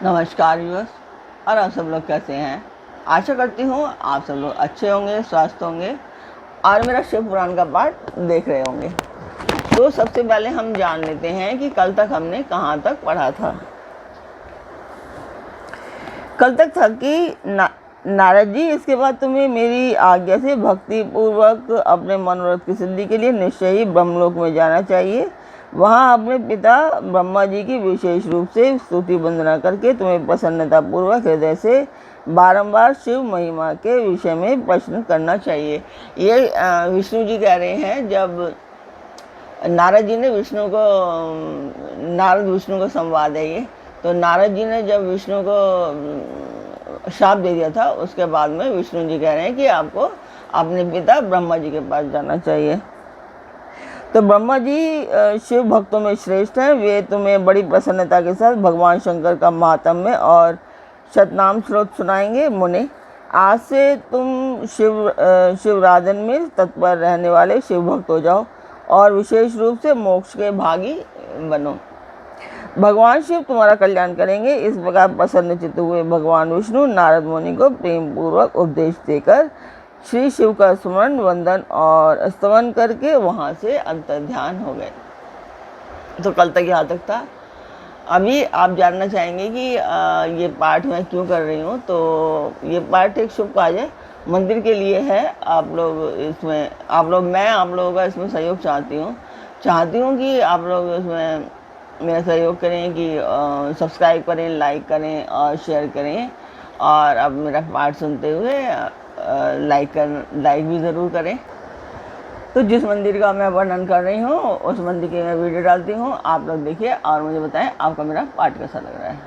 नमस्कार व्यूअर्स। और आप सब लोग कैसे हैं? आशा करती हूँ आप सब लोग अच्छे होंगे, स्वस्थ होंगे और मेरा शिव पुराण का पाठ देख रहे होंगे। तो सबसे पहले हम जान लेते हैं कि कल तक हमने कहाँ तक पढ़ा था। कल तक था कि नारद जी, इसके बाद तुम्हें मेरी आज्ञा से भक्ति पूर्वक अपने मनोरथ की सिद्धि के लिए निश्चय ही ब्रह्मलोक में जाना चाहिए। वहाँ अपने पिता ब्रह्मा जी की विशेष रूप से स्तुति वंदना करके तुम्हें प्रसन्नता पूर्वक हृदय से बारंबार शिव महिमा के विषय में प्रश्न करना चाहिए। ये विष्णु जी कह रहे हैं। जब नारद जी ने नारद विष्णु को संवाद है ये, तो नारद जी ने जब विष्णु को शाप दे दिया था, उसके बाद में विष्णु जी कह रहे हैं कि आपको अपने पिता ब्रह्मा जी के पास जाना चाहिए। तो ब्रह्मा जी शिव भक्तों में श्रेष्ठ हैं। वे तुम्हें बड़ी प्रसन्नता के साथ भगवान शंकर का महात्म्य और शतनाम स्रोत सुनाएंगे। मुने, आज से तुम शिवराधन में तत्पर रहने वाले शिव भक्त हो जाओ और विशेष रूप से मोक्ष के भागी बनो। भगवान शिव तुम्हारा कल्याण करेंगे। इस प्रकार प्रसन्न चित्त हुए भगवान विष्णु नारद मुनि को प्रेम पूर्वक उपदेश देकर श्री शिव का स्मरण, वंदन और स्तवन करके वहाँ से अंतर्ध्यान हो गए। तो कल तक यहाँ तक था। अभी आप जानना चाहेंगे कि ये पाठ मैं क्यों कर रही हूँ। तो ये पाठ एक शुभ कार्य मंदिर के लिए है। आप लोगों का इसमें सहयोग चाहती हूँ कि आप लोग इसमें मेरा सहयोग करें, कि सब्सक्राइब करें, लाइक करें और शेयर करें। और अब मेरा पाठ सुनते हुए लाइक भी ज़रूर करें। तो जिस मंदिर का मैं वर्णन कर रही हूँ उस मंदिर की मैं वीडियो डालती हूँ, आप लोग देखिए और मुझे बताएं आपका मेरा पाठ कैसा लग रहा है।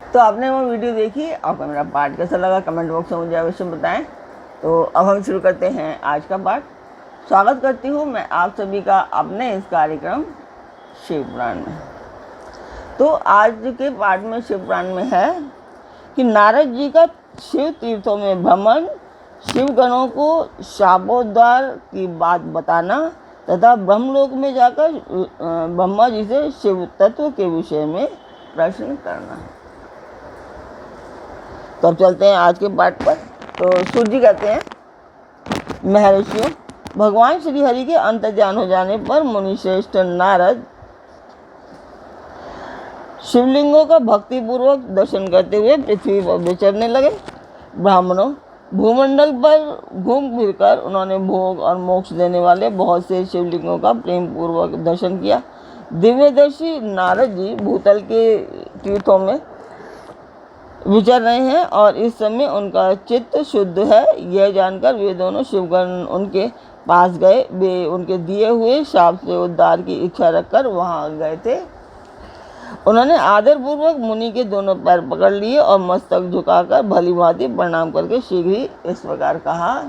तो आपने वो वीडियो देखी, आपका मेरा पाठ कैसा लगा कमेंट बॉक्स में मुझे अवश्य बताएं। तो अब हम शुरू करते हैं आज का पाठ। स्वागत करती हूँ मैं आप सभी का अपने इस कार्यक्रम शिव पुराण में। तो आज के पाठ में शिव पुराण में है कि नारद जी का शिव तीर्थों में भ्रमण, शिव गणों को शापोद्धार की बात बताना तथा ब्रह्मलोक में जाकर ब्रह्मा जी से शिव तत्व के विषय में प्रश्न करना। तो अब चलते हैं आज के पाठ पर। तो सूर्य जी कहते हैं, महर्षियों, भगवान श्री हरि के अंतर्ध्यान हो जाने पर मुनिश्रेष्ठ नारद शिवलिंगों का भक्तिपूर्वक दर्शन करते हुए पृथ्वी पर विचरने लगे। ब्राह्मणों, भूमंडल पर घूम फिरकर उन्होंने भोग और मोक्ष देने वाले बहुत से शिवलिंगों का प्रेम पूर्वक दर्शन किया। दिव्यदर्शी नारद जी भूतल के तीर्थों में विचर रहे हैं और इस समय उनका चित्त शुद्ध है। यह जानकर वे दोनों शिवगण उनके पास गए। वे उनके दिए हुए शाप से उद्धार की इच्छा रखकर वहाँ गए थे। उन्होंने आदरपूर्वक मुनि के दोनों पैर पकड़ लिए और मस्तक झुकाकर भली भांति प्रणाम करके शीघ्र ही इस प्रकार कहा।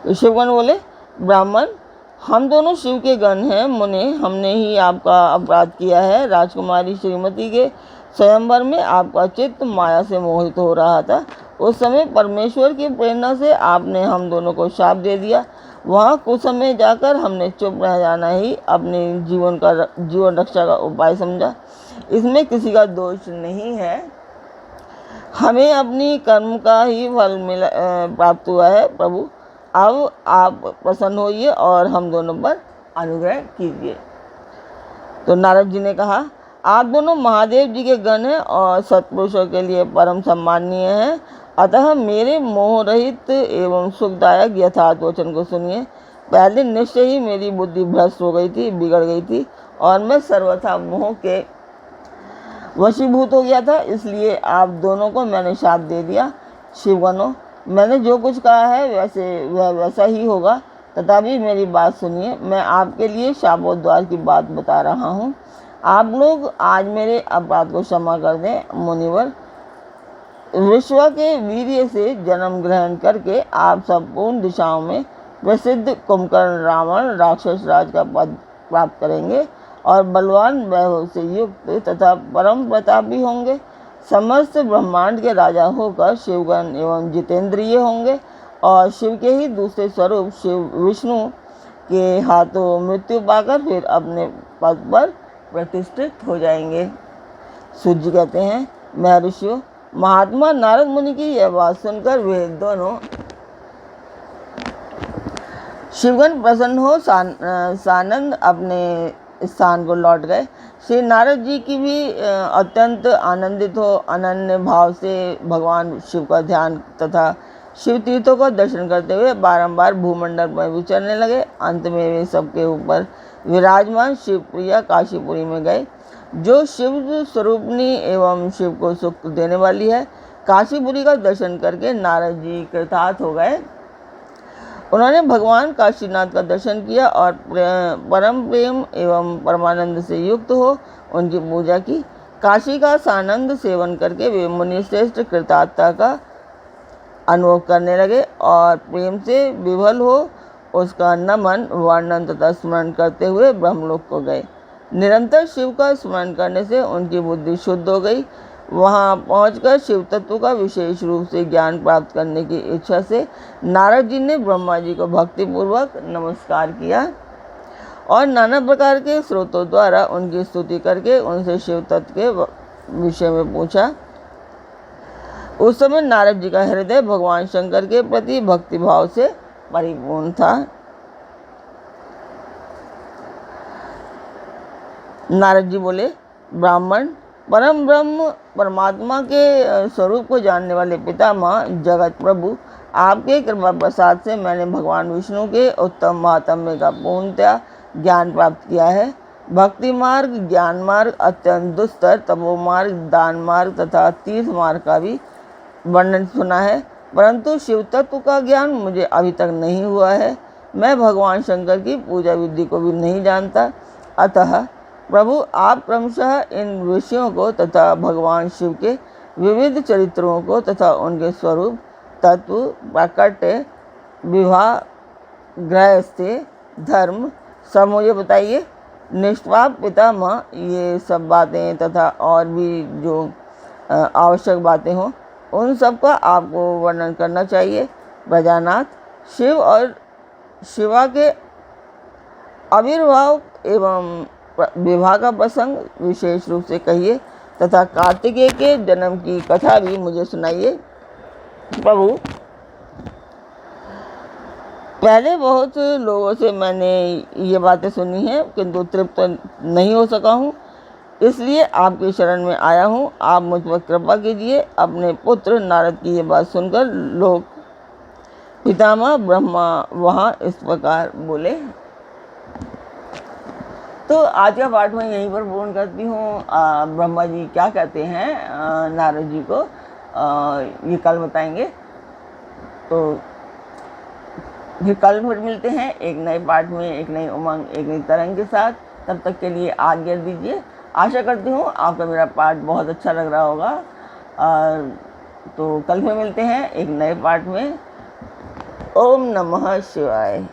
तो शिवगण बोले, ब्राह्मण, हम दोनों शिव के गण हैं। मुने, हमने ही आपका अपराध किया है। राजकुमारी श्रीमती के स्वयंवर में आपका चित्त माया से मोहित हो रहा था। उस समय परमेश्वर की प्रेरणा से आपने हम दोनों को शाप दे दिया। वहाँ कुछ समय जाकर हमने चुप रह जाना ही अपने जीवन रक्षा का उपाय समझा। इसमें किसी का दोष नहीं है। हमें अपनी कर्म का ही फल प्राप्त हुआ है। प्रभु, अब आप प्रसन्न होइए और हम दोनों पर अनुग्रह कीजिए। तो नारद जी ने कहा, आप दोनों महादेव जी के गण हैं और सत्पुरुषों के लिए परम सम्माननीय हैं। अतः मेरे मोह रहित एवं सुखदायक यथार्थ वचन को सुनिए। पहले निश्चय ही मेरी बुद्धि भ्रष्ट हो गई थी, बिगड़ गई थी और मैं सर्वथा मोह के वशीभूत हो गया था। इसलिए आप दोनों को मैंने शाप दे दिया। शिवगणों, मैंने जो कुछ कहा है वह वैसा ही होगा। तथापि मेरी बात सुनिए। मैं आपके लिए शापोद्धार की बात बता रहा हूँ। आप लोग आज मेरे अपराध को क्षमा कर दें। मुनिवर, विश्व के वीर्य से जन्म ग्रहण करके आप संपूर्ण दिशाओं में प्रसिद्ध कुंभकर्ण रावण राक्षस राज का पद प्राप्त करेंगे और बलवान वैभव से युक्त तथा परम प्रतापी होंगे। समस्त ब्रह्मांड के राजा होकर शिवगण एवं जितेंद्रिय होंगे और शिव के ही दूसरे स्वरूप शिव विष्णु के हाथों मृत्यु पाकर फिर अपने पद पर प्रतिष्ठित हो जाएंगे। सूत जी कहते हैं, महर्षियों, महात्मा नारद मुनि की यह बात सुनकर वे दोनों शिवगण प्रसन्न हो सानंद अपने स्थान को लौट गए। श्री नारद जी की भी अत्यंत आनंदित हो अनन्य भाव से भगवान शिव का ध्यान तथा शिव तीर्थों का दर्शन करते हुए बारंबार भूमंडल में विचरने लगे। अंत में वे सबके ऊपर विराजमान शिवप्रिया काशीपुरी में गए, जो शिव स्वरूपनी एवं शिव को सुख देने वाली है। काशीपुरी का दर्शन करके नारद जी कृतार्थ हो गए। उन्होंने भगवान काशीनाथ का दर्शन किया और परम प्रेम एवं परमानंद से युक्त हो उनकी पूजा की। काशी का सानंद सेवन करके वे मुनि श्रेष्ठ कृतार्थता का अनुभव करने लगे और प्रेम से विभल हो उसका नमन वर्णन तथा स्मरण करते हुए ब्रह्मलोक को गए। निरंतर शिव का स्मरण करने से उनकी बुद्धि शुद्ध हो गई। वहां पहुंचकर शिव तत्व का विशेष रूप से ज्ञान प्राप्त करने की इच्छा से नारद जी ने ब्रह्मा जी को भक्तिपूर्वक नमस्कार किया और नाना प्रकार के स्रोतों द्वारा उनकी स्तुति करके उनसे शिव तत्व के विषय में पूछा। उस समय नारद जी का हृदय भगवान शंकर के प्रति भक्ति भाव से परिपूर्ण था। नारद जी बोले, ब्राह्मण, परम ब्रह्म परमात्मा के स्वरूप को जानने वाले पितामह जगत प्रभु, आपके कृपा प्रसाद से मैंने भगवान विष्णु के उत्तम महात्म्य का पूर्णतया ज्ञान प्राप्त किया है। भक्ति मार्ग, ज्ञान मार्ग, अत्यंत दुस्तर तपो मार्ग, दान मार्ग तथा तीर्थ मार्ग का भी वर्णन सुना है, परंतु शिव तत्व का ज्ञान मुझे अभी तक नहीं हुआ है। मैं भगवान शंकर की पूजा विधि को भी नहीं जानता। अतः प्रभु, आप क्रमशः इन विषयों को तथा भगवान शिव के विविध चरित्रों को तथा उनके स्वरूप, तत्व, प्राकट्य, विवाह, गृहस्थ्य, धर्म सब मुझे बताइए। निष्पाप पितामह, ये सब बातें तथा और भी जो आवश्यक बातें हों उन सब का आपको वर्णन करना चाहिए। प्रजानाथ, शिव और शिवा के आविर्भाव एवं विवाह का प्रसंग विशेष रूप से कहिए तथा कार्तिकेय के जन्म की कथा भी मुझे सुनाइए। प्रभु, पहले बहुत लोगों से मैंने ये बातें सुनी हैं किंतु तृप्त नहीं हो सका हूँ, इसलिए आपकी शरण में आया हूँ। आप मुझ पर कृपा कीजिए। अपने पुत्र नारद की ये बात सुनकर लोग पितामह ब्रह्मा वहाँ इस प्रकार बोले। तो आज का पाठ मैं यहीं पर पूर्ण करती हूँ। ब्रह्मा जी क्या कहते हैं नारद जी को ये कल बताएंगे। तो फिर मिलते हैं एक नए पाठ में, एक नई उमंग, एक नई तरंग के साथ। तब तक के लिए आज्ञा दीजिए। आशा करती हूँ आपका मेरा पाठ बहुत अच्छा लग रहा होगा। तो कल फिर मिलते हैं एक नए पाठ में। ओम नमः शिवाय।